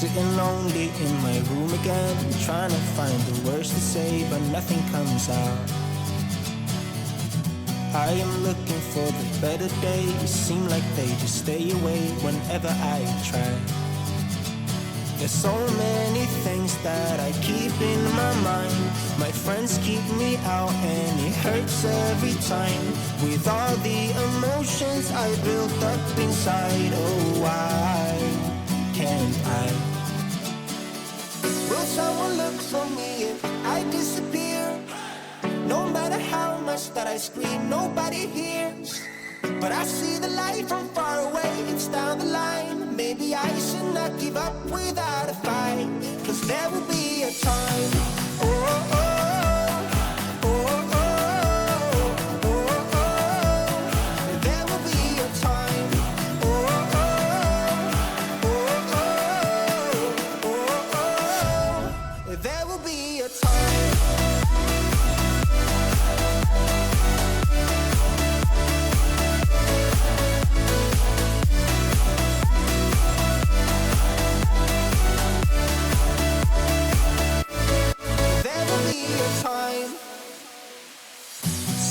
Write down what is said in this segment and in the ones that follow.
Sitting lonely in my room again, trying to find the words to say, but nothing comes out. I am looking for the better days, seem like they just stay away whenever I try. There's so many things that I keep in my mind. My friends keep me out and it hurts every time. With all the emotions I built up inside, oh why can't I? Will someone look for me if I disappear? No matter how much that I scream, nobody hears. But I see the light from far away, it's down the line. Maybe I should not give up without a fight, 'cause there will be a time. Oh, oh, oh, oh, oh, oh, oh. There will be a time. Oh, oh, oh, oh, oh, oh, oh. There will be a time.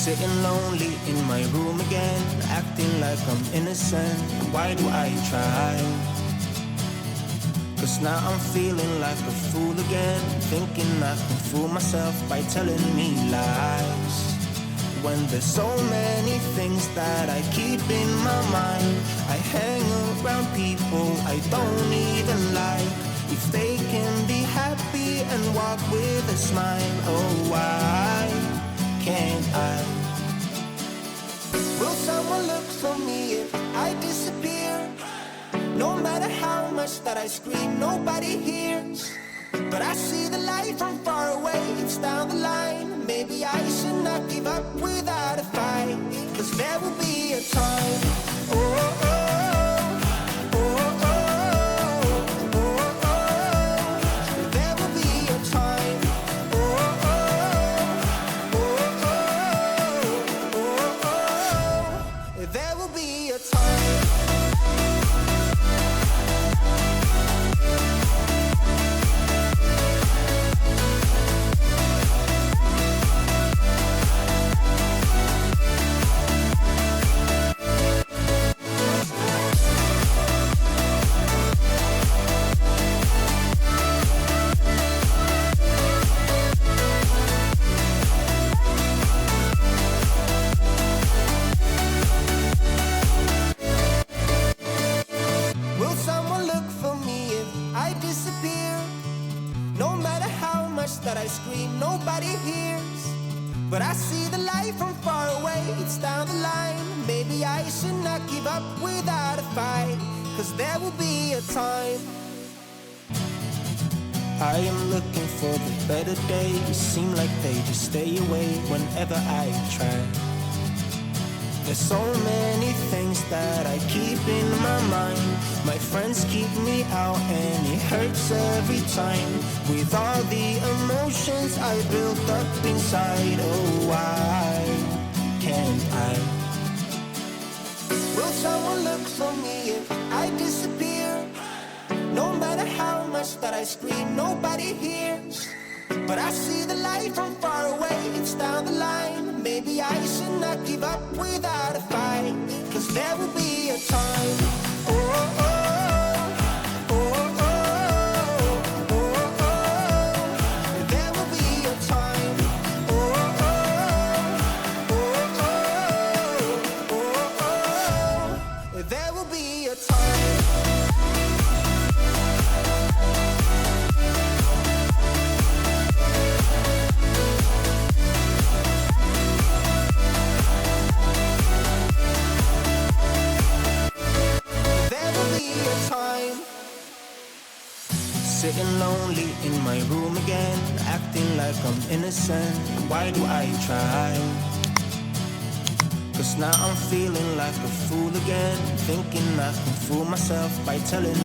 Sitting lonely in my room again, acting like I'm innocent. Why do I try? 'Cause now I'm feeling like a fool again, thinking I can fool myself by telling me lies. When there's so many things that I keep in my mind, I hang around people I don't even like. If they can be happy and walk with a smile, oh why can't I? Will someone look for me if I disappear? No matter how much that I scream, nobody hears. But I see the light from far away, it's down the line. Maybe I should not give up without a fight, 'cause there will be a time. Oh, oh, oh, oh, oh, oh, oh. There will be a time. Oh, oh, oh, oh, oh, oh. There will be a time. That I scream, nobody hears. But I see the light from far away, it's down the line. Maybe I should not give up without a fight, 'cause there will be a time. I am looking for the better days, seem like they just stay away whenever I try. There's so many things that I keep in my mind. My friends keep me out and it hurts every time. With all the emotions I built up inside, oh why can't I? Will someone look for me if I disappear? No matter how much that I scream, nobody hears. But I see the light from far away, it's down the line. Maybe I should not give up without a fight, 'cause there will be a time. Oh, oh, oh, oh, oh, oh, oh. There will be a time. Oh, oh, oh, oh, oh, oh. There will be a time. Sitting lonely in my room again, acting like I'm innocent. Why do I try? 'Cause now I'm feeling like a fool again, thinking I can fool myself by telling